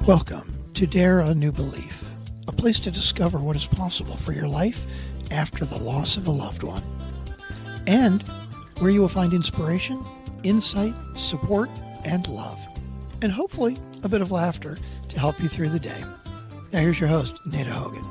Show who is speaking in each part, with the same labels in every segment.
Speaker 1: Welcome to Dare a New Belief, a place to discover what is possible for your life after the loss of a loved one, and where you will find inspiration, insight, support, and love, and hopefully a bit of laughter to help you through the day. Now here's your host, Nada Hogan.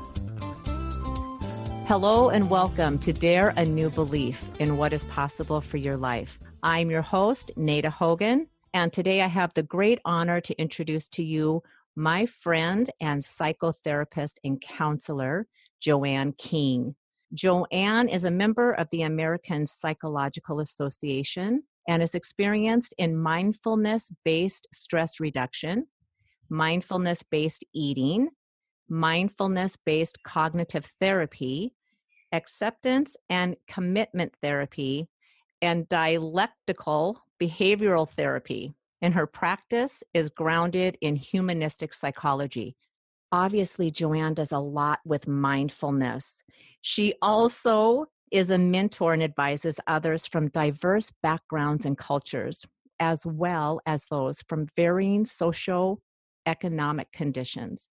Speaker 2: Hello and welcome to Dare a New Belief in what is possible for your life. I'm your host, Nada Hogan, and today I have the great honor to introduce to you my friend and psychotherapist and counselor, Joanne King. Joanne is a member of the American Psychological Association and is experienced in mindfulness-based stress reduction, mindfulness-based eating, mindfulness-based cognitive therapy, acceptance and commitment therapy, and dialectical behavioral therapy. And her practice is grounded in humanistic psychology. Obviously, Joanne does a lot with mindfulness. She also is a mentor and advises others from diverse backgrounds and cultures, as well as those from varying socio-economic conditions.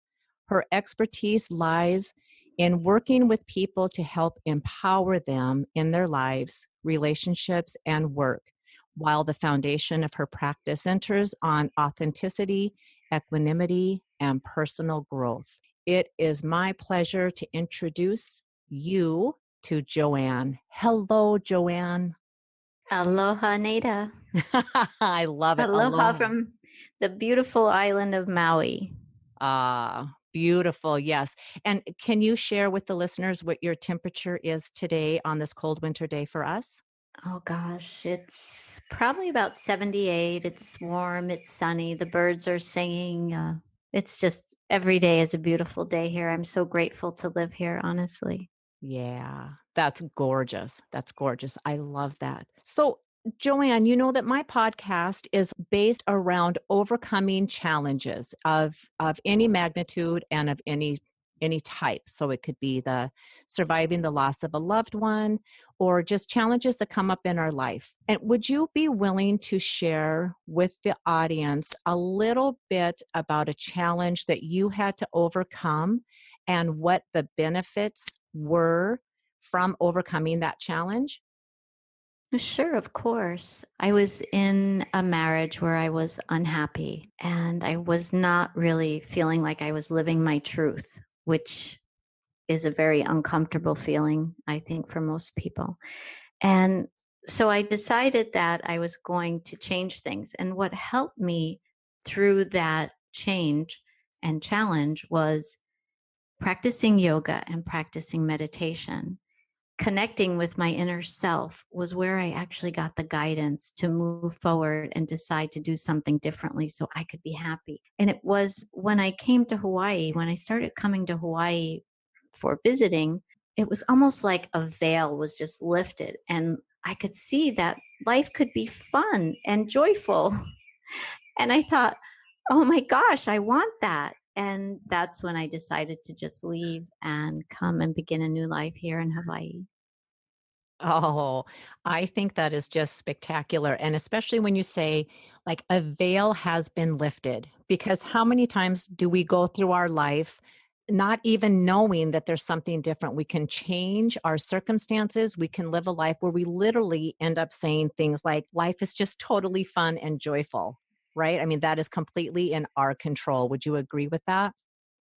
Speaker 2: Her expertise lies in working with people to help empower them in their lives, relationships, and work, while the foundation of her practice centers on authenticity, equanimity, and personal growth. It is my pleasure to introduce you to Joanne. Hello, Joanne.
Speaker 3: Aloha, Nada.
Speaker 2: I love it.
Speaker 3: Aloha from the beautiful island of Maui.
Speaker 2: Beautiful, yes. And can you share with the listeners what your temperature is today on this cold winter day for us?
Speaker 3: Oh gosh, it's probably about 78. It's warm, it's sunny, the birds are singing. It's just every day is a beautiful day here. I'm so grateful to live here, honestly.
Speaker 2: Yeah, that's gorgeous. That's gorgeous. I love that. So, Joanne, you know that my podcast is based around overcoming challenges of any magnitude and of any type. So it could be the surviving the loss of a loved one or just challenges that come up in our life. And would you be willing to share with the audience a little bit about a challenge that you had to overcome and what the benefits were from overcoming that challenge?
Speaker 3: Sure, of course. I was in a marriage where I was unhappy and I was not really feeling like I was living my truth, which is a very uncomfortable feeling, I think, for most people. And so I decided that I was going to change things. And what helped me through that change and challenge was practicing yoga and practicing meditation. Connecting with my inner self was where I actually got the guidance to move forward and decide to do something differently so I could be happy. And it was when I came to Hawaii, when I started coming to Hawaii for visiting, it was almost like a veil was just lifted and I could see that life could be fun and joyful. And I thought, oh my gosh, I want that. And that's when I decided to just leave and come and begin a new life here in Hawaii.
Speaker 2: Oh, I think that is just spectacular. And especially when you say like a veil has been lifted, because how many times do we go through our life not even knowing that there's something different? We can change our circumstances. We can live a life where we literally end up saying things like life is just totally fun and joyful, right? I mean, that is completely in our control. Would you agree with that?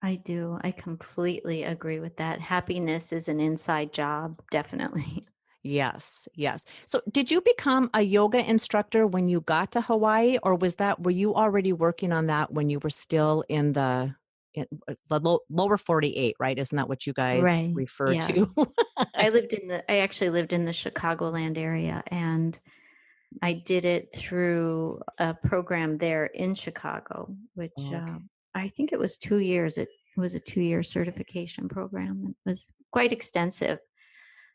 Speaker 3: I do. I completely agree with that. Happiness is an inside job, definitely.
Speaker 2: Yes, yes. So did you become a yoga instructor when you got to Hawaii, or were you already working on that when you were still in the lower 48, right? Isn't that what you guys
Speaker 3: Right.
Speaker 2: refer
Speaker 3: Yeah.
Speaker 2: to?
Speaker 3: I actually lived in the Chicagoland area, and I did it through a program there in Chicago, which
Speaker 2: Okay.
Speaker 3: I think it was 2 years. It was a 2-year certification program. It was quite extensive.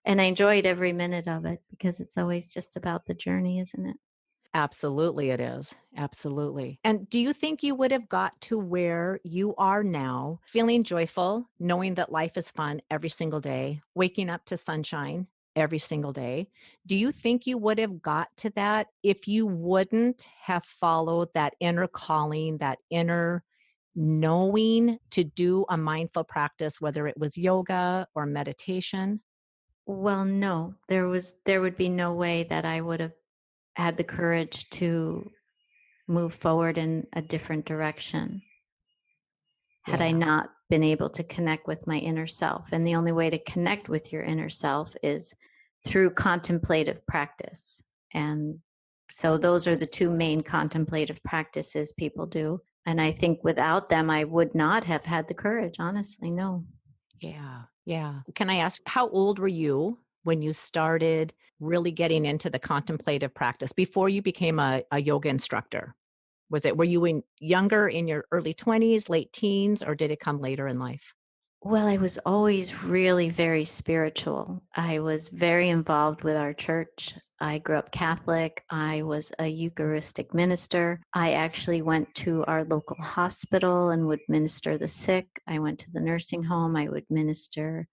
Speaker 3: And I enjoyed every minute of it because it's always just about the journey, isn't it?
Speaker 2: Absolutely, it is. Absolutely. And do you think you would have got to where you are now, feeling joyful, knowing that life is fun every single day, waking up to sunshine every single day? Do you think you would have got to that if you wouldn't have followed that inner calling, that inner knowing to do a mindful practice, whether it was yoga or meditation?
Speaker 3: Well, no, there would be no way that I would have had the courage to move forward in a different direction had I
Speaker 2: Yeah.
Speaker 3: not been able to connect with my inner self. And the only way to connect with your inner self is through contemplative practice. And so those are the two main contemplative practices people do. And I think without them, I would not have had the courage, honestly, no.
Speaker 2: Yeah. Yeah. Can I ask, how old were you when you started really getting into the contemplative practice before you became a yoga instructor? Were you younger in your early 20s, late teens, or did it come later in life?
Speaker 3: Well, I was always really very spiritual. I was very involved with our church. I grew up Catholic. I was a Eucharistic minister. I actually went to our local hospital and would minister the sick. I went to the nursing home. I would minister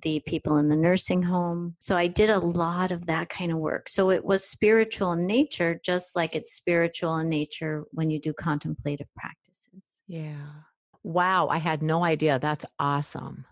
Speaker 3: the people in the nursing home. So I did a lot of that kind of work. So it was spiritual in nature, just like it's spiritual in nature when you do contemplative practices.
Speaker 2: Yeah. Wow, I had no idea. That's awesome.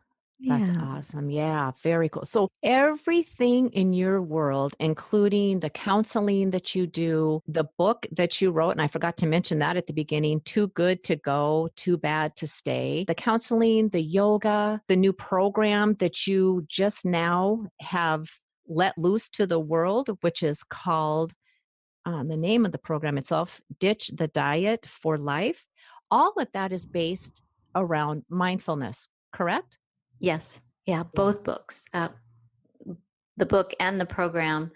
Speaker 2: That's
Speaker 3: Yeah.
Speaker 2: awesome. Yeah, very cool. So everything in your world, including the counseling that you do, the book that you wrote, and I forgot to mention that at the beginning, Too Good to Go, Too Bad to Stay, the counseling, the yoga, the new program that you just now have let loose to the world, which is called the name of the program itself, Ditch the Diet for Life. All of that is based around mindfulness, correct?
Speaker 3: Yes. Yeah.
Speaker 2: Yeah.
Speaker 3: Both books, the book and the program,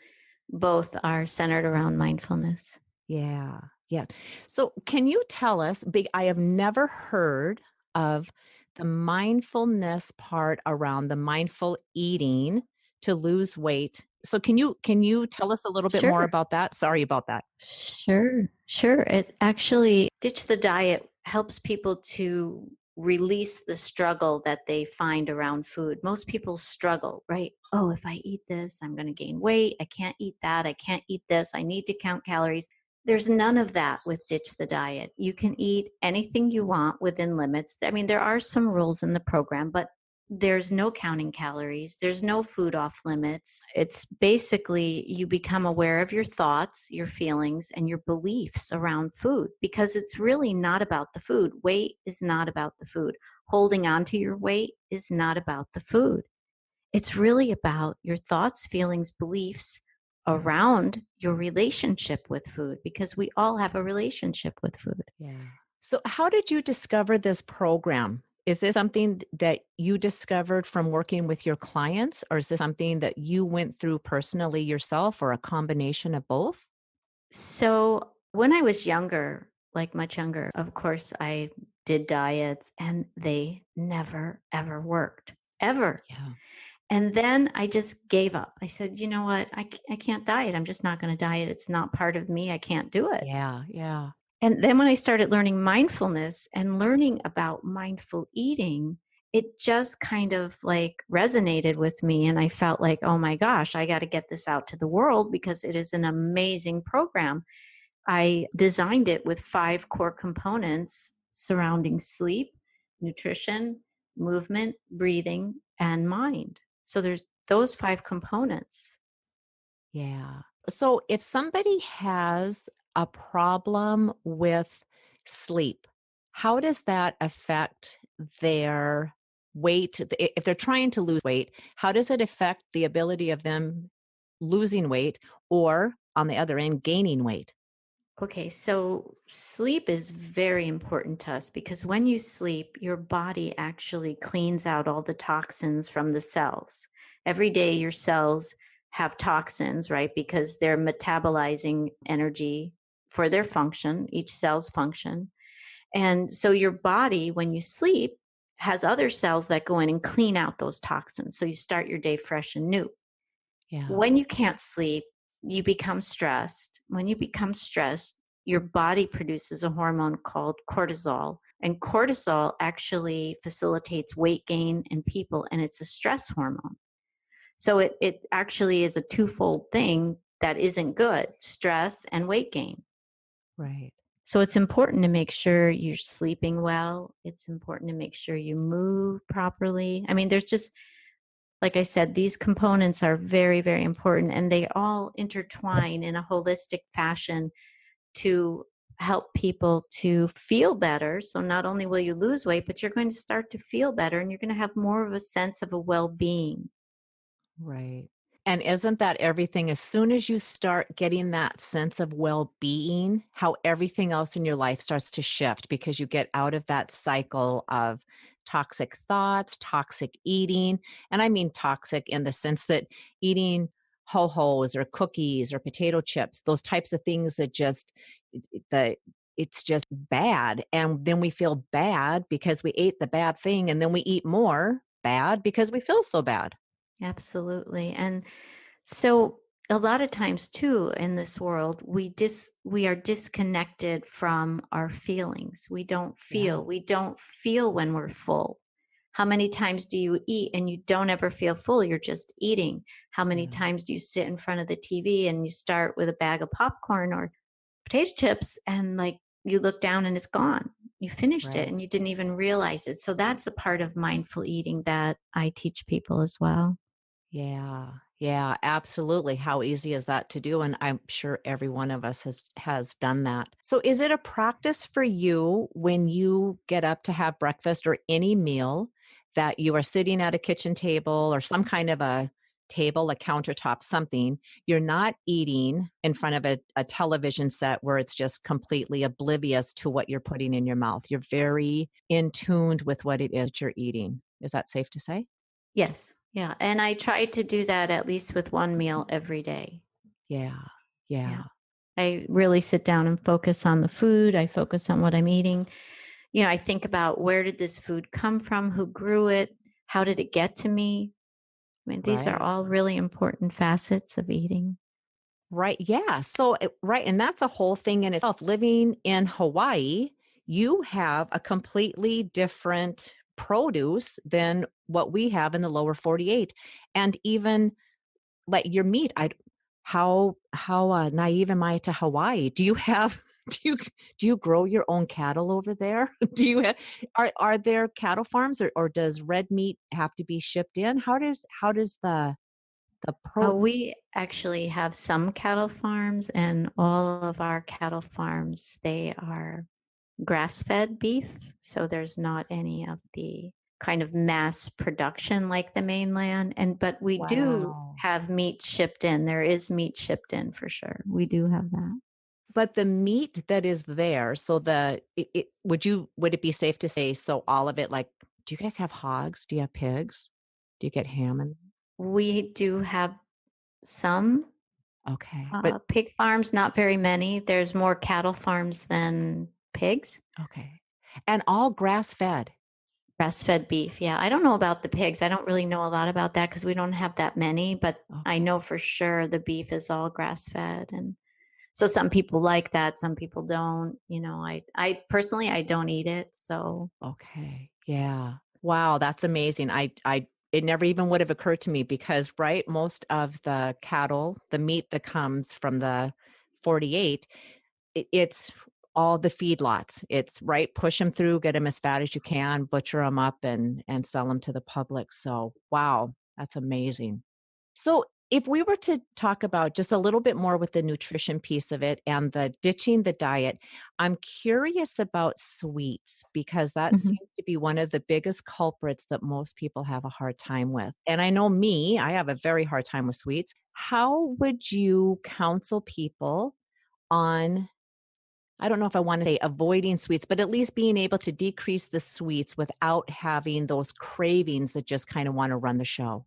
Speaker 3: both are centered around mindfulness.
Speaker 2: Yeah. Yeah. So, can you tell us? I have never heard of the mindfulness part around the mindful eating to lose weight. So, can you tell us a little bit more
Speaker 3: Sure.
Speaker 2: about that? Sorry about that.
Speaker 3: Sure. Sure. It actually, Ditch the Diet helps people to release the struggle that they find around food. Most people struggle, right? Oh, if I eat this, I'm going to gain weight. I can't eat that. I can't eat this. I need to count calories. There's none of that with Ditch the Diet. You can eat anything you want within limits. I mean, there are some rules in the program, but there's no counting calories. There's no food off limits. It's basically you become aware of your thoughts, your feelings, and your beliefs around food because it's really not about the food. Weight is not about the food. Holding on to your weight is not about the food. It's really about your thoughts, feelings, beliefs around your relationship with food because we all have a relationship with food.
Speaker 2: Yeah. So, how did you discover this program? Is this something that you discovered from working with your clients, or is this something that you went through personally yourself, or a combination of both?
Speaker 3: So when I was younger, like much younger, of course, I did diets and they never, ever worked, ever.
Speaker 2: Yeah.
Speaker 3: And then I just gave up. I said, you know what? I can't diet. I'm just not going to diet. It's not part of me. I can't do it.
Speaker 2: Yeah. Yeah.
Speaker 3: And then when I started learning mindfulness and learning about mindful eating, it just kind of like resonated with me. And I felt like, oh my gosh, I got to get this out to the world because it is an amazing program. I designed it with 5 core components surrounding sleep, nutrition, movement, breathing, and mind. So there's those 5 components.
Speaker 2: Yeah. So, if somebody has a problem with sleep, how does that affect their weight? If they're trying to lose weight, how does it affect the ability of them losing weight or, on the other end, gaining weight?
Speaker 3: Okay, so sleep is very important to us because when you sleep, your body actually cleans out all the toxins from the cells. Every day, your cells have toxins, right? Because they're metabolizing energy for their function, each cell's function. And so your body, when you sleep, has other cells that go in and clean out those toxins. So you start your day fresh and new.
Speaker 2: Yeah.
Speaker 3: When you can't sleep, you become stressed. When you become stressed, your body produces a hormone called cortisol. And cortisol actually facilitates weight gain in people, and it's a stress hormone. So it actually is a twofold thing that isn't good, stress and weight gain.
Speaker 2: Right.
Speaker 3: So it's important to make sure you're sleeping well. It's important to make sure you move properly. I mean, there's just, like I said, these components are very, very important, and they all intertwine in a holistic fashion to help people to feel better. So not only will you lose weight, but you're going to start to feel better, and you're going to have more of a sense of a well-being.
Speaker 2: Right. And isn't that everything? As soon as you start getting that sense of well-being, how everything else in your life starts to shift because you get out of that cycle of toxic thoughts, toxic eating. And I mean toxic in the sense that eating ho-hos or cookies or potato chips, those types of things that just the it's just bad. And then we feel bad because we ate the bad thing, and then we eat more bad because we feel so bad.
Speaker 3: Absolutely. And so a lot of times too in this world, we are disconnected from our feelings.
Speaker 2: Yeah.
Speaker 3: We don't feel when we're full. How many times do you eat and you don't ever feel full? You're just eating. How many
Speaker 2: Yeah.
Speaker 3: times do you sit in front of the TV and you start with a bag of popcorn or potato chips, and like you look down and it's gone? You finished it
Speaker 2: Right.
Speaker 3: and you didn't even realize it. So that's a part of mindful eating that I teach people as well.
Speaker 2: Yeah. Yeah, absolutely. How easy is that to do? And I'm sure every one of us has done that. So is it a practice for you when you get up to have breakfast or any meal that you are sitting at a kitchen table or some kind of a table, a countertop, something, you're not eating in front of a television set where it's just completely oblivious to what you're putting in your mouth. You're very in tuned with what it is you're eating. Is that safe to say?
Speaker 3: Yes. Yeah. And I try to do that at least with one meal every day.
Speaker 2: Yeah.
Speaker 3: Yeah.
Speaker 2: Yeah.
Speaker 3: I really sit down and focus on the food. I focus on what I'm eating. I think about, where did this food come from? Who grew it? How did it get to me? I mean, these are
Speaker 2: Right.
Speaker 3: all really important facets of eating.
Speaker 2: Right. Yeah. So, right. And that's a whole thing in itself. Living in Hawaii, you have a completely different produce than what we have in the lower 48. And even like your meat, how naive am I to Hawaii? Do you have, do you grow your own cattle over there? Do you have, are there cattle farms, or does red meat have to be shipped in? How does the pro,
Speaker 3: We actually have some cattle farms, and all of our cattle farms, they are grass-fed beef. So there's not any of the kind of mass production like the mainland. But we do
Speaker 2: wow.
Speaker 3: have meat shipped in. There is meat shipped in for sure. We do have that.
Speaker 2: But the meat that is there, so would it be safe to say, so all of it, like, do you guys have hogs? Do you have pigs? Do you get ham and
Speaker 3: We do have some
Speaker 2: okay, but
Speaker 3: pig farms, not very many. There's more cattle farms than pigs.
Speaker 2: okay. And all grass-fed.
Speaker 3: Grass-fed beef. Yeah. I don't know about the pigs. I don't really know a lot about that because we don't have that many, but I
Speaker 2: Okay.
Speaker 3: know for sure the beef is all grass-fed. And so some people like that, some people don't. I personally, I don't eat it. So
Speaker 2: Okay. Yeah. Wow, that's amazing. I it never even would have occurred to me because, right, most of the cattle, the meat that comes from the 48, it's all the feedlots. It's right, push them through, get them as fat as you can, butcher them up and sell them to the public. So, wow, that's amazing. So, if we were to talk about just a little bit more with the nutrition piece of it and the ditching the diet, I'm curious about sweets because that
Speaker 3: mhm.
Speaker 2: seems to be one of the biggest culprits that most people have a hard time with. And I know me, I have a very hard time with sweets. How would you counsel people on, I don't know if I want to say avoiding sweets, but at least being able to decrease the sweets without having those cravings that just kind of want to run the show?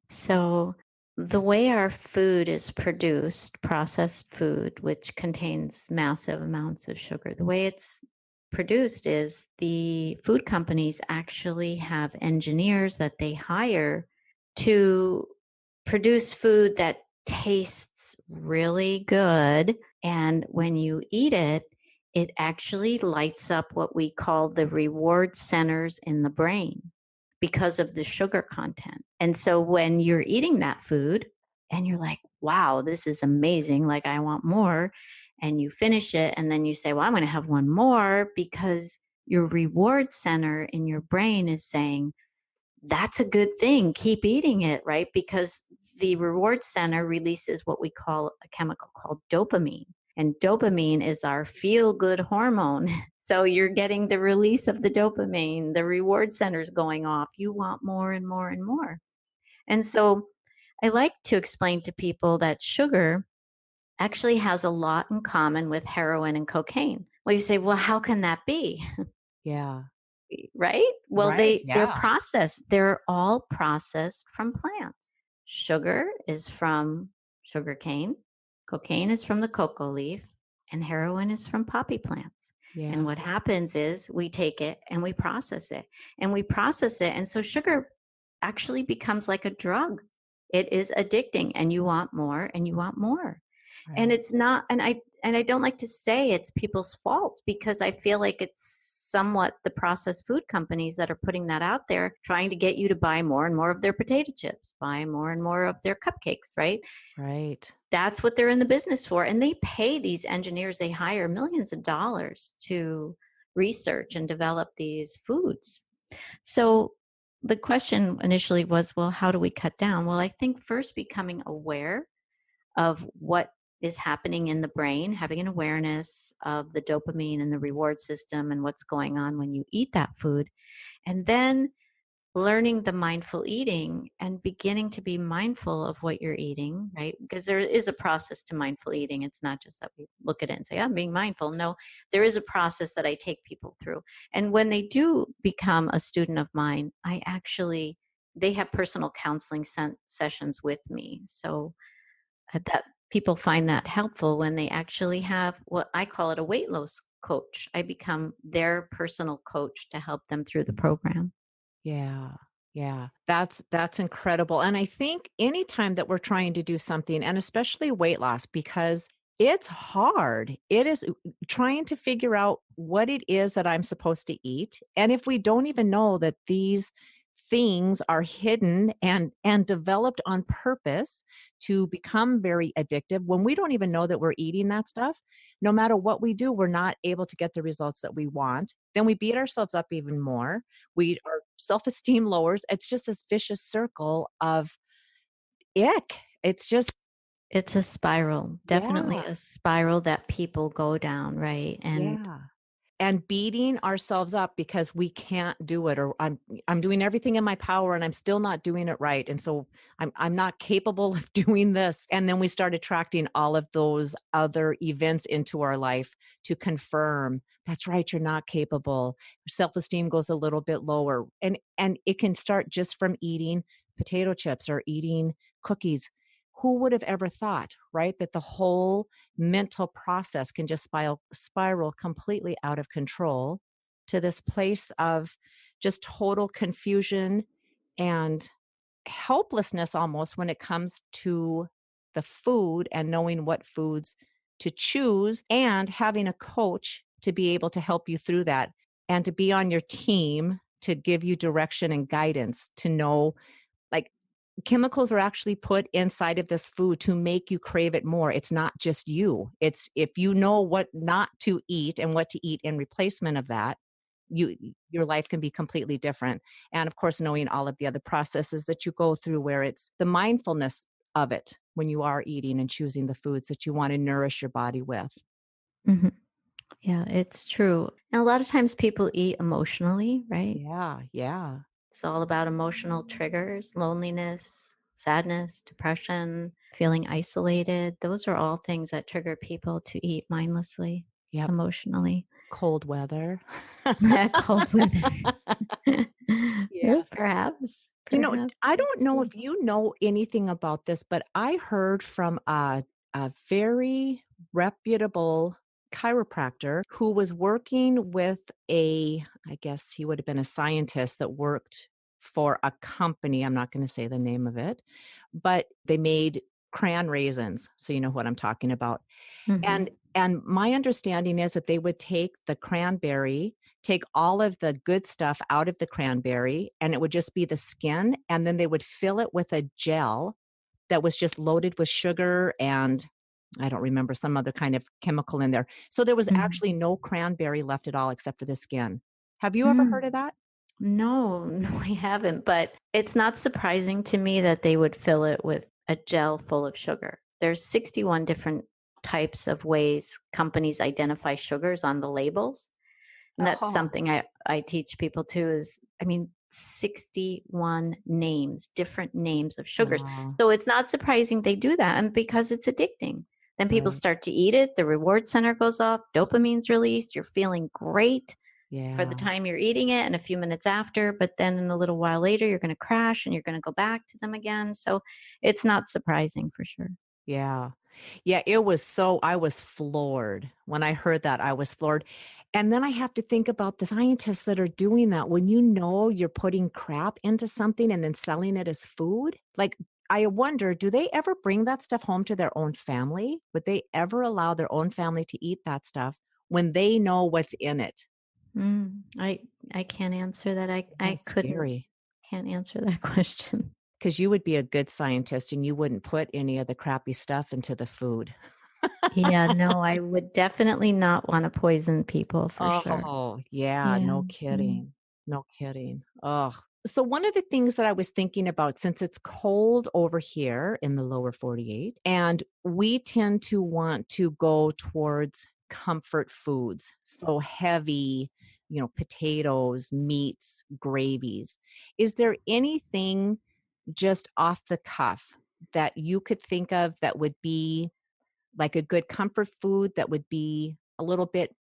Speaker 3: So the way our food is produced, processed food, which contains massive amounts of sugar, the way it's produced is the food companies actually have engineers that they hire to produce food that tastes really good. And when you eat it, it actually lights up what we call the reward centers in the brain because of the sugar content. And so when you're eating that food and you're like, wow, this is amazing. Like, I want more. And you finish it. And then you say, well, I'm going to have one more, because your reward center in your brain is saying, that's a good thing. Keep eating it, right? Because the reward center releases what we call a chemical called dopamine. And dopamine is our feel good hormone. So you're getting the release of the dopamine, the reward center is going off. You want more and more and more. And so I like to explain to people that sugar actually has a lot in common with heroin and cocaine. Well, you say, well, how can that be?
Speaker 2: Yeah.
Speaker 3: Right? Well,
Speaker 2: Right.
Speaker 3: they're
Speaker 2: Yeah.
Speaker 3: processed. They're all processed from plants. Sugar is from sugarcane, cocaine is from the cocoa leaf, and heroin is from poppy plants.
Speaker 2: Yeah.
Speaker 3: And what happens is we take it and we process it, and we process it. And so sugar actually becomes like a drug. It is addicting, and you want more and you want more. And
Speaker 2: Right.
Speaker 3: it's not, and I don't like to say it's people's fault, because I feel like it's somewhat the processed food companies that are putting that out there, trying to get you to buy more and more of their potato chips, buy more and more of their cupcakes, right?
Speaker 2: Right.
Speaker 3: That's what they're in the business for. And they pay these engineers, they hire millions of dollars to research and develop these foods. So the question initially was, well, how do we cut down? Well, I think first becoming aware of what is happening in the brain, having an awareness of the dopamine and the reward system and what's going on when you eat that food. And then learning the mindful eating and beginning to be mindful of what you're eating, right? Because there is a process to mindful eating. It's not just that we look at it and say, I'm being mindful. No, there is a process that I take people through. And when they do become a student of mine, they have personal counseling sessions with me. So that people find that helpful when they actually have what I call it a weight loss coach. I become their personal coach to help them through the program.
Speaker 2: Yeah. Yeah. That's incredible. And I think anytime that we're trying to do something, and especially weight loss, because it's hard. It is trying to figure out what it is that I'm supposed to eat. And if we don't even know that these things are hidden and developed on purpose to become very addictive, when we don't even know that we're eating that stuff, no matter what we do, we're not able to get the results that we want. Then we beat ourselves up even more. Our self-esteem lowers. It's just this vicious circle of ick.
Speaker 3: It's a spiral, definitely
Speaker 2: Yeah,
Speaker 3: a spiral that people go down, right? And
Speaker 2: yeah. And beating ourselves up because we can't do it, or I'm doing everything in my power and I'm still not doing it right. And so I'm not capable of doing this. And then we start attracting all of those other events into our life to confirm that's right, you're not capable. Self-esteem goes a little bit lower. And it can start just from eating potato chips or eating cookies. Who would have ever thought, right, that the whole mental process can just spiral completely out of control to this place of just total confusion and helplessness almost when it comes to the food and knowing what foods to choose, and having a coach to be able to help you through that and to be on your team to give you direction and guidance to know, like, chemicals are actually put inside of this food to make you crave it more. It's not just you. It's if you know what not to eat and what to eat in replacement of that, your life can be completely different. And of course, knowing all of the other processes that you go through, where it's the mindfulness of it when you are eating and choosing the foods that you want to nourish your body with.
Speaker 3: mhm, yeah, it's true. And a lot of times people eat emotionally, right?
Speaker 2: Yeah, yeah.
Speaker 3: It's all about emotional triggers, loneliness, sadness, depression, feeling isolated. Those are all things that trigger people to eat mindlessly,
Speaker 2: Yep.
Speaker 3: emotionally.
Speaker 2: Cold weather.
Speaker 3: Cold weather.
Speaker 2: Yeah.
Speaker 3: Perhaps.
Speaker 2: I
Speaker 3: That's
Speaker 2: don't know
Speaker 3: true.
Speaker 2: if you know anything about this, but I heard from a very reputable chiropractor who was working with I guess he would have been a scientist that worked for a company. I'm not going to say the name of it, but they made cran raisins. So you know what I'm talking about.
Speaker 3: Mhm.
Speaker 2: And my understanding is that they would take the cranberry, take all of the good stuff out of the cranberry, and it would just be the skin, and then they would fill it with a gel that was just loaded with sugar and I don't remember some other kind of chemical in there. So there was
Speaker 3: Mm.
Speaker 2: actually no cranberry left at all except for the skin. Have you ever heard
Speaker 3: Mm.
Speaker 2: of that?
Speaker 3: No, no, I haven't. But it's not surprising to me that they would fill it with a gel full of sugar. There's 61 different types of ways companies identify sugars on the labels. And that's
Speaker 2: Oh,
Speaker 3: something I teach people too is, I mean, 61 names, different names of sugars.
Speaker 2: wow.
Speaker 3: So it's not surprising they do that. And because it's addicting, then people
Speaker 2: Right.
Speaker 3: start to eat it. The reward center goes off, dopamine's released, you're feeling great for the
Speaker 2: Yeah.
Speaker 3: time you're eating it and a few minutes after. But then in a little while later, you're going to crash and you're going to go back to them again. So it's not surprising for sure.
Speaker 2: Yeah. Yeah, it was so I was floored. When I heard that, I was floored. And then I have to think about the scientists that are doing that. When you know you're putting crap into something and then selling it as food, like I wonder, do they ever bring that stuff home to their own family? Would they ever allow their own family to eat that stuff when they know what's in it?
Speaker 3: I can't answer that. I
Speaker 2: That's
Speaker 3: couldn't
Speaker 2: scary.
Speaker 3: can't answer that question.
Speaker 2: Because you would be a good scientist and you wouldn't put any of the crappy stuff into the food.
Speaker 3: Yeah, no, I would definitely not want to poison people for sure.
Speaker 2: Oh, yeah,
Speaker 3: Yeah.
Speaker 2: no
Speaker 3: Mm.
Speaker 2: kidding. No kidding. Oh, so one of the things that I was thinking about since it's cold over here in the lower 48, and we tend to want to go towards comfort foods, so heavy, potatoes, meats, gravies. Is there anything just off the cuff that you could think of that would be like a good comfort food that would be a little bit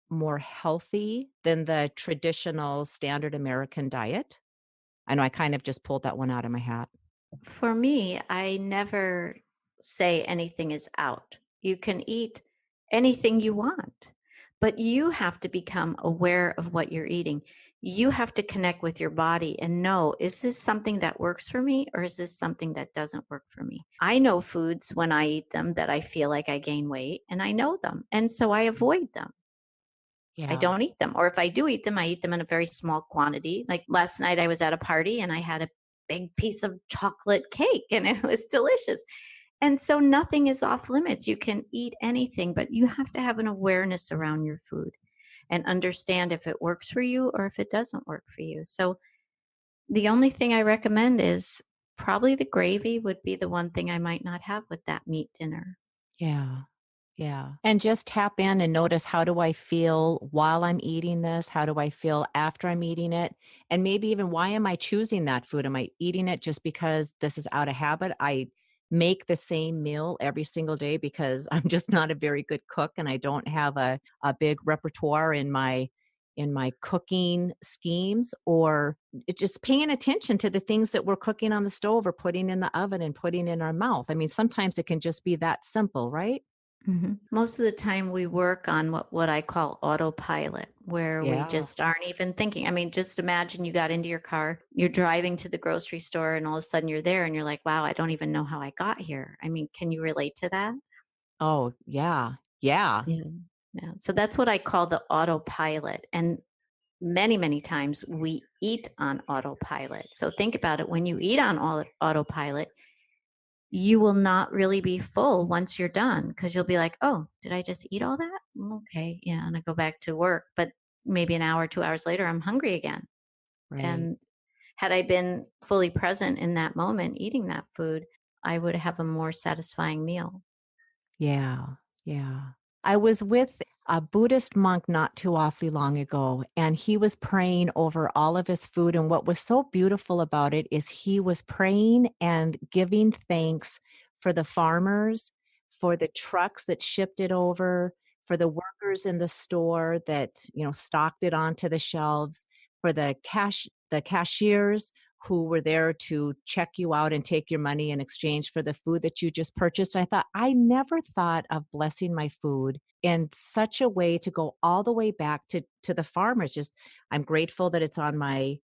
Speaker 2: more healthy than the traditional standard American diet? I know I kind of just pulled that one out of my hat.
Speaker 3: For me, I never say anything is out. You can eat anything you want, but you have to become aware of what you're eating. You have to connect with your body and know, is this something that works for me or is this something that doesn't work for me? I know foods when I eat them that I feel like I gain weight and I know them. And so I avoid them. I
Speaker 2: Yeah.
Speaker 3: don't eat them. Or if I do eat them, I eat them in a very small quantity. Like last night, I was at a party and I had a big piece of chocolate cake and it was delicious. And so nothing is off limits. You can eat anything, but you have to have an awareness around your food and understand if it works for you or if it doesn't work for you. So the only thing I recommend is probably the gravy would be the one thing I might not have with that meat dinner.
Speaker 2: Yeah. Yeah. And just tap in and notice, how do I feel while I'm eating this? How do I feel after I'm eating it? And maybe even, why am I choosing that food? Am I eating it just because this is out of habit? I make the same meal every single day because I'm just not a very good cook and I don't have a big repertoire in my cooking schemes, or just paying attention to the things that we're cooking on the stove or putting in the oven and putting in our mouth. I mean, sometimes it can just be that simple, right?
Speaker 3: Most of the time, we work on what I call autopilot, where we
Speaker 2: Yeah.
Speaker 3: just aren't even thinking. I mean, just imagine you got into your car, you're driving to the grocery store, and all of a sudden you're there and you're like, wow, I don't even know how I got here. I mean, can you relate to that?
Speaker 2: Oh, yeah. Yeah.
Speaker 3: Yeah. Yeah. So that's what I call the autopilot. And many, many times we eat on autopilot. So think about it. When you eat on autopilot, you will not really be full once you're done because you'll be like, oh, did I just eat all that? Okay. Yeah. And I go back to work. But maybe an hour, 2 hours later, I'm hungry again.
Speaker 2: Right.
Speaker 3: And had I been fully present in that moment eating that food, I would have a more satisfying meal.
Speaker 2: Yeah. Yeah. I was with a Buddhist monk not too awfully long ago, and he was praying over all of his food. And what was so beautiful about it is he was praying and giving thanks for the farmers, for the trucks that shipped it over, for the workers in the store that, stocked it onto the shelves, for the cashiers who were there to check you out and take your money in exchange for the food that you just purchased. I thought, I never thought of blessing my food in such a way to go all the way back to the farmers. Just, I'm grateful that it's on my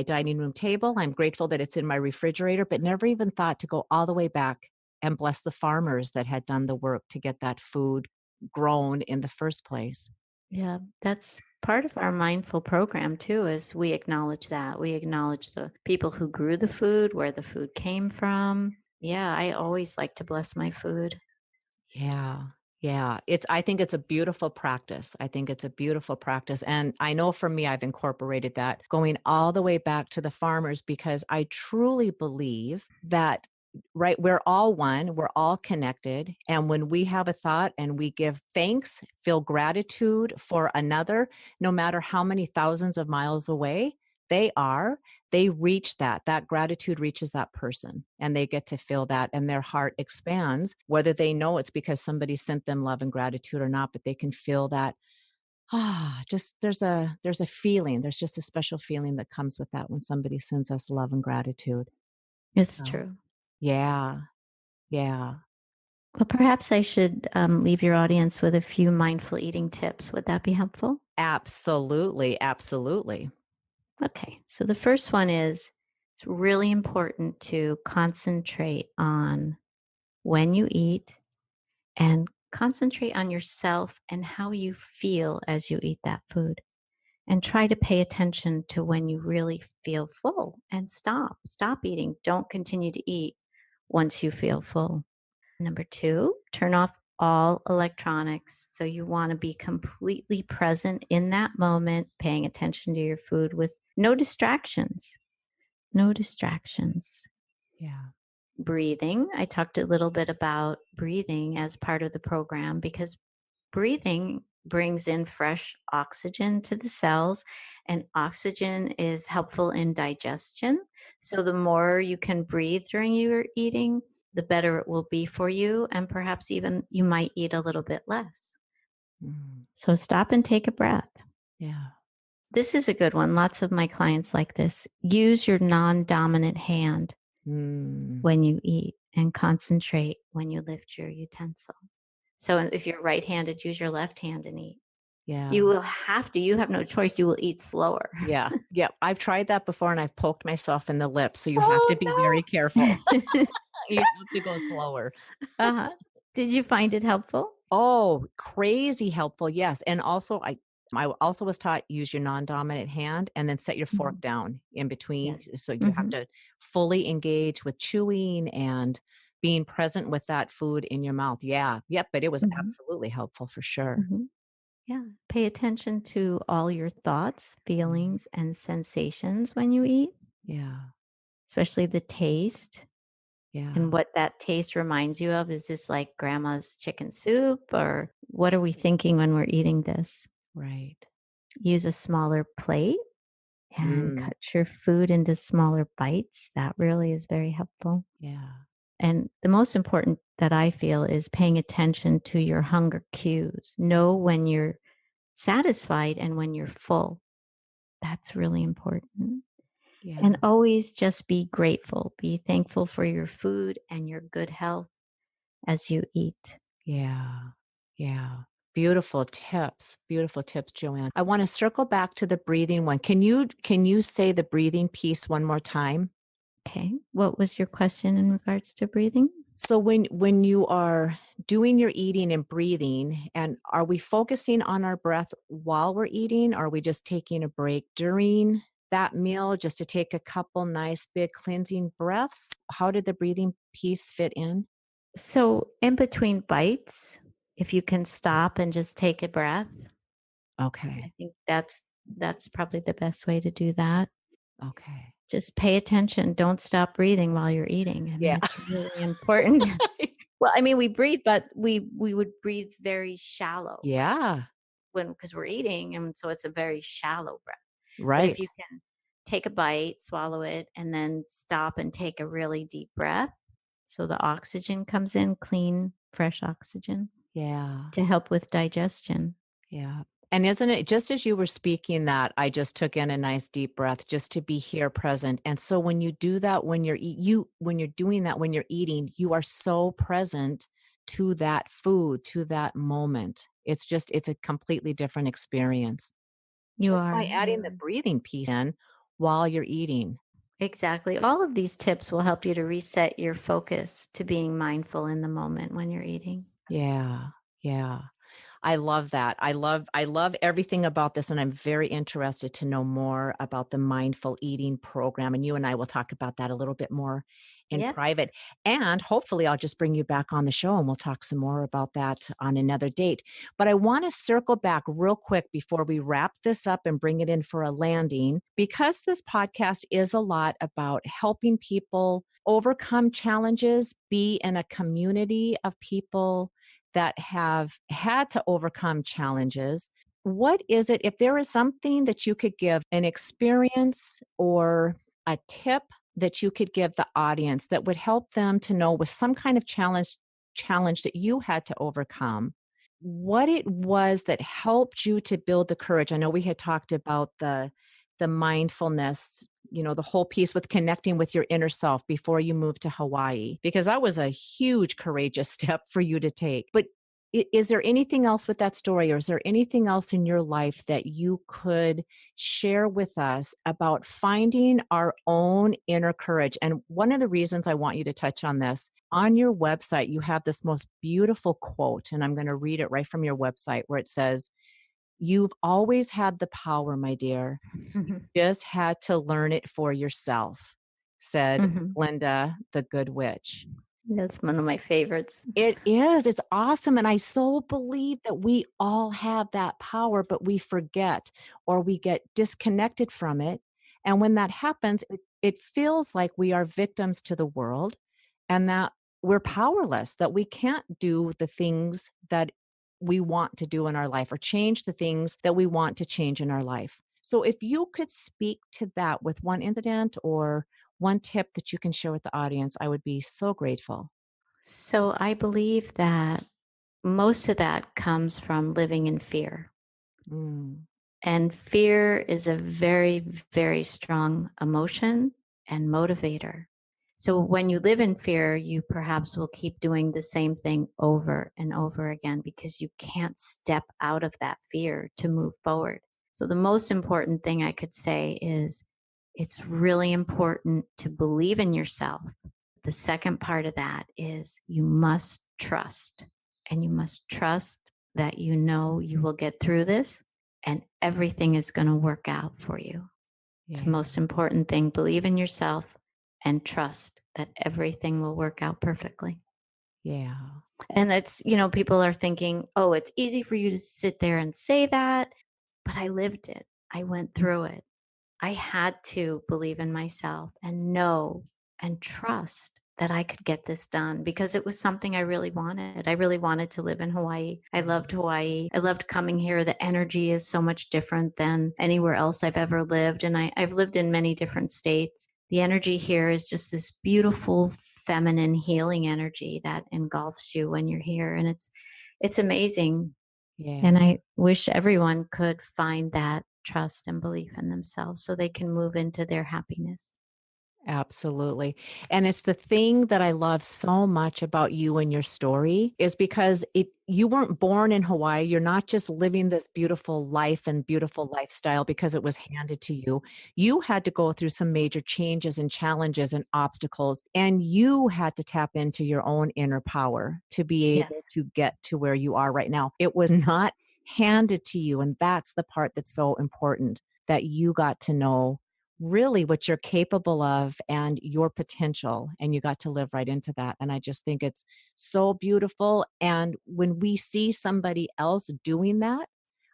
Speaker 2: dining room table. I'm grateful that it's in my refrigerator, but never even thought to go all the way back and bless the farmers that had done the work to get that food grown in the first place.
Speaker 3: Yeah. That's part of our mindful program too, is we acknowledge that. We acknowledge the people who grew the food, where the food came from. Yeah, I always like to bless my food.
Speaker 2: Yeah. Yeah. I think it's a beautiful practice. I think it's a beautiful practice. And I know for me, I've incorporated that going all the way back to the farmers because I truly believe that, right, we're all one, we're all connected. And when we have a thought and we give thanks, feel gratitude for another, no matter how many thousands of miles away they are, they reach that gratitude reaches that person and they get to feel that and their heart expands, whether they know it's because somebody sent them love and gratitude or not, but they can feel that. Just there's a feeling, there's just a special feeling that comes with that when somebody sends us love and gratitude.
Speaker 3: It's
Speaker 2: So
Speaker 3: true.
Speaker 2: yeah, yeah.
Speaker 3: Well, perhaps I should leave your audience with a few mindful eating tips. Would that be helpful?
Speaker 2: Absolutely, absolutely.
Speaker 3: Okay. So the first one is it's really important to concentrate on when you eat and concentrate on yourself and how you feel as you eat that food. And try to pay attention to when you really feel full and stop. Stop eating. Don't continue to eat once you feel full. Number two, turn off all electronics. So you want to be completely present in that moment, paying attention to your food with no distractions. No distractions.
Speaker 2: Yeah.
Speaker 3: Breathing. I talked a little bit about breathing as part of the program because breathing brings in fresh oxygen to the cells, and oxygen is helpful in digestion. So, the more you can breathe during your eating, the better it will be for you. And perhaps even you might eat a little bit less.
Speaker 2: Mm,
Speaker 3: So, stop and take a breath.
Speaker 2: yeah.
Speaker 3: This is a good one. Lots of my clients like this. Use your non dominant hand
Speaker 2: Mm,
Speaker 3: when you eat and concentrate when you lift your utensil. So, if you're right handed, use your left hand and eat.
Speaker 2: yeah.
Speaker 3: You will have to. You have no choice. You will eat slower.
Speaker 2: Yeah. Yeah. I've tried that before and I've poked myself in the lip. So you have to be very
Speaker 3: Oh,
Speaker 2: careful.
Speaker 3: no.
Speaker 2: You have to go slower.
Speaker 3: Uh-huh. Did you find it helpful?
Speaker 2: Oh, crazy helpful. Yes. And also I also was taught use your non-dominant hand and then set your fork
Speaker 3: Mhm.
Speaker 2: down in between.
Speaker 3: Yes.
Speaker 2: So you have
Speaker 3: Mhm.
Speaker 2: to fully engage with chewing and being present with that food in your mouth. Yeah. Yep. But it was
Speaker 3: Mhm.
Speaker 2: absolutely helpful for sure.
Speaker 3: Mhm. Yeah. Pay attention to all your thoughts,
Speaker 2: Mm,
Speaker 3: feelings, and sensations when you eat,
Speaker 2: yeah.
Speaker 3: especially the taste
Speaker 2: Yeah.
Speaker 3: and what that taste reminds you of. Is this like grandma's chicken soup, or what are we thinking when we're eating this?
Speaker 2: Right.
Speaker 3: Use a smaller plate and
Speaker 2: Mm,
Speaker 3: cut your food into smaller bites. That really is very helpful.
Speaker 2: yeah.
Speaker 3: And the most important that I feel is paying attention to your hunger cues. Know when you're satisfied and when you're full. That's really important.
Speaker 2: Yeah.
Speaker 3: And always just be grateful. Be thankful for your food and your good health as you eat.
Speaker 2: Yeah. Yeah. Beautiful tips, Joanne. I want to circle back to the breathing one. Can you say the breathing piece one more time?
Speaker 3: Okay. What was your question in regards to breathing?
Speaker 2: So when you are doing your eating and breathing, and are we focusing on our breath while we're eating? Are we just taking a break during that meal just to take a couple nice big cleansing breaths? How did the breathing piece fit in?
Speaker 3: So, in between bites, if you can stop and just take a breath, I
Speaker 2: Okay.
Speaker 3: think that's probably the best way to do that.
Speaker 2: Okay.
Speaker 3: Just pay attention. Don't stop breathing while you're eating. I mean,
Speaker 2: Yeah.
Speaker 3: it's really important. Well, I mean, we breathe, but we would breathe very shallow
Speaker 2: Yeah.
Speaker 3: when because we're eating, and so it's a very shallow breath. But if
Speaker 2: Right.
Speaker 3: you can take a bite, swallow it, and then stop and take a really deep breath, so the oxygen comes in, clean, fresh oxygen
Speaker 2: Yeah.
Speaker 3: to help with digestion.
Speaker 2: Yeah. And isn't it just as you were speaking that I just took in a nice deep breath just to be here present. And so when you do that when when you're doing that when you're eating, you are so present to that food, to that moment. It's a completely different experience
Speaker 3: You
Speaker 2: just by
Speaker 3: are, you
Speaker 2: adding the
Speaker 3: are.
Speaker 2: breathing piece in while you're eating.
Speaker 3: Exactly. All of these tips will help you to reset your focus to being mindful in the moment when you're eating.
Speaker 2: Yeah. Yeah. I love that. I love everything about this, and I'm very interested to know more about the mindful eating program. And you and I will talk about that a little bit more in
Speaker 3: Yes.
Speaker 2: private. And hopefully I'll just bring you back on the show and we'll talk some more about that on another date. But I want to circle back real quick before we wrap this up and bring it in for a landing, because this podcast is a lot about helping people overcome challenges, be in a community of people that have had to overcome challenges. What is it, if there is something that you could give, an experience or a tip that you could give the audience that would help them to know with some kind of challenge that you had to overcome, what it was that helped you to build the courage? I know we had talked about the mindfulness, the whole piece with connecting with your inner self before you moved to Hawaii, because that was a huge courageous step for you to take. But is there anything else with that story, or is there anything else in your life that you could share with us about finding our own inner courage? And one of the reasons I want you to touch on this, on your website, you have this most beautiful quote, and I'm going to read it right from your website, where it says, "You've always had the power, my dear.
Speaker 3: Mhm.
Speaker 2: Just had to learn it for yourself," said
Speaker 3: Mhm.
Speaker 2: Linda, the Good Witch.
Speaker 3: That's one of my favorites.
Speaker 2: It is. It's awesome. And I so believe that we all have that power, but we forget or we get disconnected from it. And when that happens, it feels like we are victims to the world and that we're powerless, that we can't do the things that we want to do in our life or change the things that we want to change in our life. So if you could speak to that with one incident or one tip that you can share with the audience, I would be so grateful.
Speaker 3: So I believe that most of that comes from living in fear.
Speaker 2: Mm.
Speaker 3: And fear is a very, very strong emotion and motivator. So when you live in fear, you perhaps will keep doing the same thing over and over again because you can't step out of that fear to move forward. So the most important thing I could say is it's really important to believe in yourself. The second part of that is you must trust, and you must trust that you know you will get through this and everything is going to work out for you. It's the
Speaker 2: Yeah.
Speaker 3: most important thing. Believe in yourself and trust that everything will work out perfectly.
Speaker 2: Yeah.
Speaker 3: And it's, people are thinking, oh, it's easy for you to sit there and say that, but I lived it. I went through it. I had to believe in myself and know and trust that I could get this done because it was something I really wanted. I really wanted to live in Hawaii. I loved Hawaii. I loved coming here. The energy is so much different than anywhere else I've ever lived. And I've lived in many different states. The energy here is just this beautiful, feminine, healing energy that engulfs you when you're here. And it's amazing.
Speaker 2: Yeah.
Speaker 3: And I wish everyone could find that trust and belief in themselves so they can move into their happiness.
Speaker 2: Absolutely. And it's the thing that I love so much about you and your story is because you weren't born in Hawaii. You're not just living this beautiful life and beautiful lifestyle because it was handed to you. You had to go through some major changes and challenges and obstacles, and you had to tap into your own inner power to be able
Speaker 3: Yes.
Speaker 2: to get to where you are right now. It was not handed to you. And that's the part that's so important, that you got to know really what you're capable of and your potential, and you got to live right into that. And I just think it's so beautiful. And when we see somebody else doing that,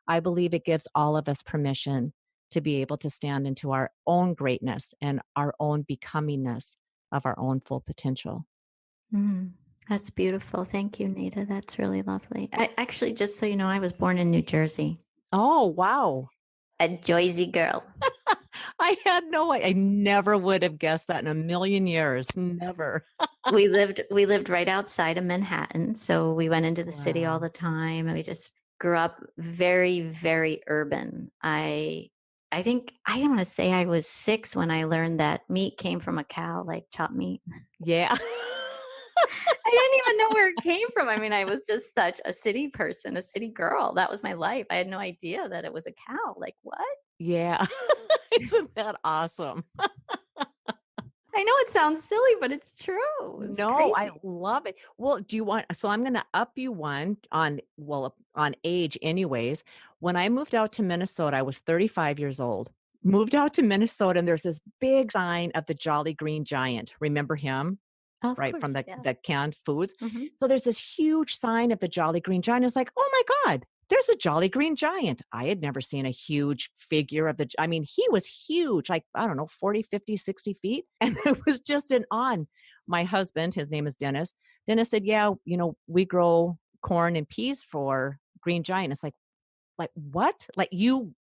Speaker 2: I believe it gives all of us permission to be able to stand into our own greatness and our own becomingness of our own full potential.
Speaker 3: Mm, that's beautiful. Thank you, Nita. That's really lovely. I actually, just so you know, I was born in New Jersey,
Speaker 2: Oh, wow.
Speaker 3: a Jersey girl.
Speaker 2: I never would have guessed that in a million years. Never.
Speaker 3: We lived right outside of Manhattan, so we went into the city all
Speaker 2: Wow.
Speaker 3: the time. We just grew up very, very urban. I think I want to say I was 6 when I learned that meat came from a cow, like chopped meat.
Speaker 2: Yeah.
Speaker 3: I didn't even know where it came from. I mean, I was just such a city person, a city girl. That was my life. I had no idea that it was a cow. Like, what?
Speaker 2: Yeah. Isn't that awesome?
Speaker 3: I know it sounds silly, but it's true. It's
Speaker 2: No, I
Speaker 3: crazy.
Speaker 2: love it. Well, do you want, so I'm going to up you one on, well, on age anyways. When I moved out to Minnesota, I was 35 years old. Moved out to Minnesota, and there's this big sign of the Jolly Green Giant. Remember him?
Speaker 3: Oh, of
Speaker 2: Right, from
Speaker 3: course. Yeah.
Speaker 2: the canned foods.
Speaker 3: Hmm.
Speaker 2: So there's this huge sign of the Jolly Green Giant. I was like, oh my God, there's a Jolly Green Giant. I had never seen a huge figure of I mean, he was huge, like, I don't know, 40, 50, 60 feet. And it was just an on. My husband, his name is Dennis. Dennis said, yeah, we grow corn and peas for Green Giant. It's like what? Like you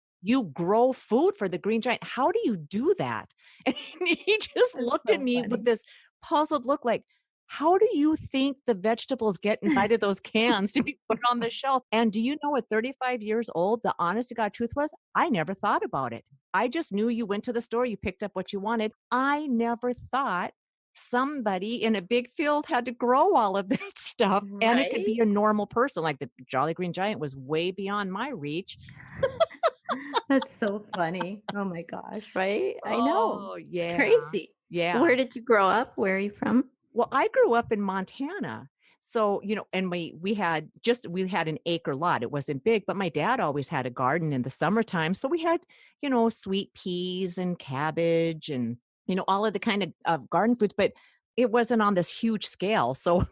Speaker 2: grow food for the Green Giant. How do you do that? And he just
Speaker 3: That's
Speaker 2: looked at
Speaker 3: so
Speaker 2: me with
Speaker 3: funny.
Speaker 2: this puzzled look like, how do you think the vegetables get inside of those cans to be put on the shelf? And do you know, at 35 years old, the honest to God truth was, I never thought about it. I just knew you went to the store, you picked up what you wanted. I never thought somebody in a big field had to grow all of that stuff. And it could
Speaker 3: Right?
Speaker 2: be a normal person. Like the Jolly Green Giant was way beyond my reach.
Speaker 3: That's so funny. Oh my gosh, right? I know.
Speaker 2: Oh,
Speaker 3: It's
Speaker 2: yeah.
Speaker 3: crazy.
Speaker 2: Yeah.
Speaker 3: Where did you grow up? Where are you from?
Speaker 2: Well, I grew up in Montana. So, and we had an acre lot. It wasn't big, but my dad always had a garden in the summertime. So we had, sweet peas and cabbage and, all of the kind of garden foods, but it wasn't on this huge scale. So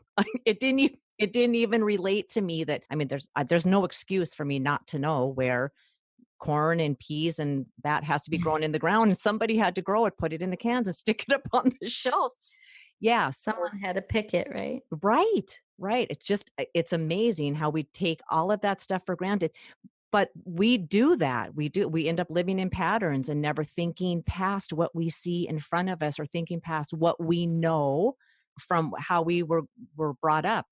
Speaker 2: it didn't even relate to me that, I mean, there's no excuse for me not to know where corn and peas and that has to be grown in the ground, and somebody had to grow it, put it in the cans and stick it up on the shelves. Yeah. So,
Speaker 3: Someone had to pick it, right?
Speaker 2: right. It's amazing how we take all of that stuff for granted. But we do that. We end up living in patterns and never thinking past what we see in front of us or thinking past what we know from how we were brought up.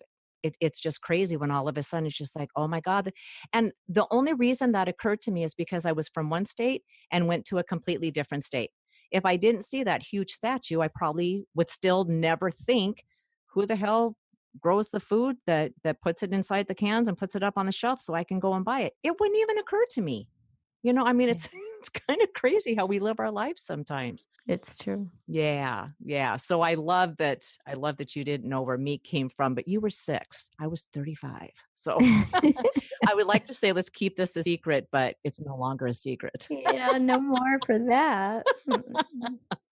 Speaker 2: It's just crazy when all of a sudden it's just like, oh my God. And the only reason that occurred to me is because I was from one state and went to a completely different state. If I didn't see that huge statue, I probably would still never think, who the hell grows the food that puts it inside the cans and puts it up on the shelf so I can go and buy it. It wouldn't even occur to me. I mean,
Speaker 3: Yeah.
Speaker 2: it's kind of crazy how we live our lives sometimes.
Speaker 3: It's true.
Speaker 2: Yeah. Yeah. So I love that you didn't know where meat came from, but you were 6. I was 35. So I would like to say, let's keep this a secret, but it's no longer a secret.
Speaker 3: Yeah, no more for that.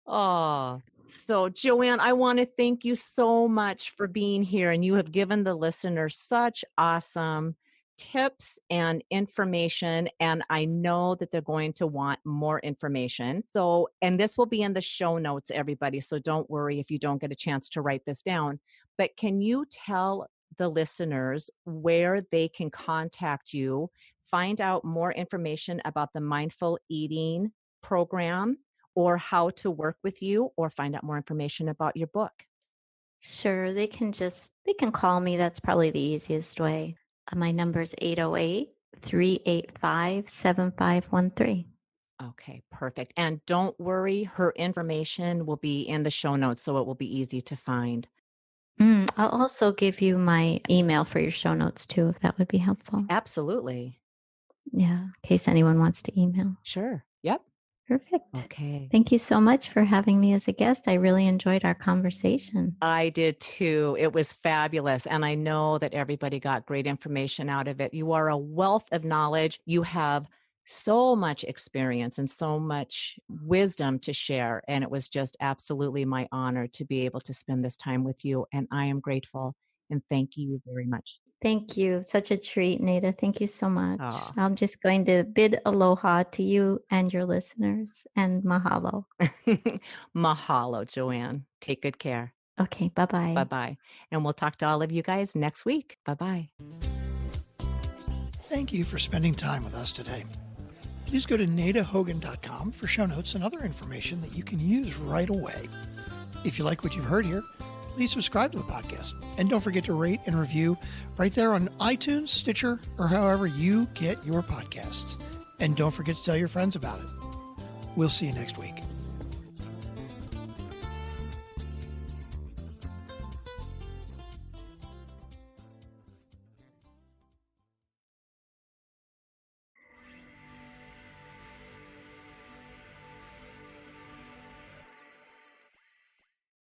Speaker 2: Oh, so Joanne, I want to thank you so much for being here. And you have given the listeners such awesome tips and information. And I know that they're going to want more information. So, and this will be in the show notes, everybody. So don't worry if you don't get a chance to write this down. But can you tell the listeners where they can contact you, find out more information about the mindful eating program, or how to work with you, or find out more information about your book?
Speaker 3: Sure, they can call me. That's probably the easiest way. My number is 808-385-7513.
Speaker 2: Okay, perfect. And don't worry, her information will be in the show notes, so it will be easy to find.
Speaker 3: I'll also give you my email for your show notes too, if that would be helpful.
Speaker 2: Absolutely.
Speaker 3: Yeah, in case anyone wants to email.
Speaker 2: Sure. Yep.
Speaker 3: Perfect.
Speaker 2: Okay.
Speaker 3: Thank you so much for having me as a guest. I really enjoyed our conversation.
Speaker 2: I did too. It was fabulous. And I know that everybody got great information out of it. You are a wealth of knowledge. You have so much experience and so much wisdom to share. And it was just absolutely my honor to be able to spend this time with you. And I am grateful. And thank you very much.
Speaker 3: Thank you. Such a treat, Nada. Thank you so much.
Speaker 2: Oh.
Speaker 3: I'm just going to bid aloha to you and your listeners, and mahalo.
Speaker 2: Mahalo, Joanne. Take good care.
Speaker 3: Okay, bye-bye.
Speaker 2: Bye-bye. And we'll talk to all of you guys next week. Bye-bye.
Speaker 1: Thank you for spending time with us today. Please go to nadahogan.com for show notes and other information that you can use right away. If you like what you've heard here, please subscribe to the podcast. And don't forget to rate and review right there on iTunes, Stitcher, or however you get your podcasts. And don't forget to tell your friends about it. We'll see you next week.